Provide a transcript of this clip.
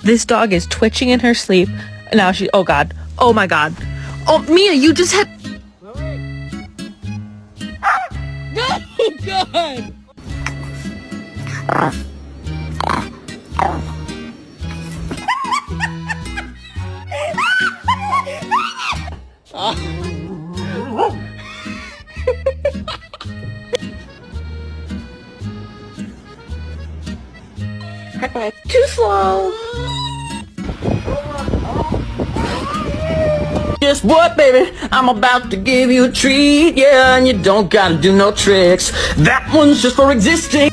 This dog is twitching in her sleep. Now she, oh God. Oh my God. Oh, Mia, you just hit. No, God. Too slow. Guess what, baby? I'm about to give you a treat, yeah, and you don't gotta do no tricks. That one's just for existing.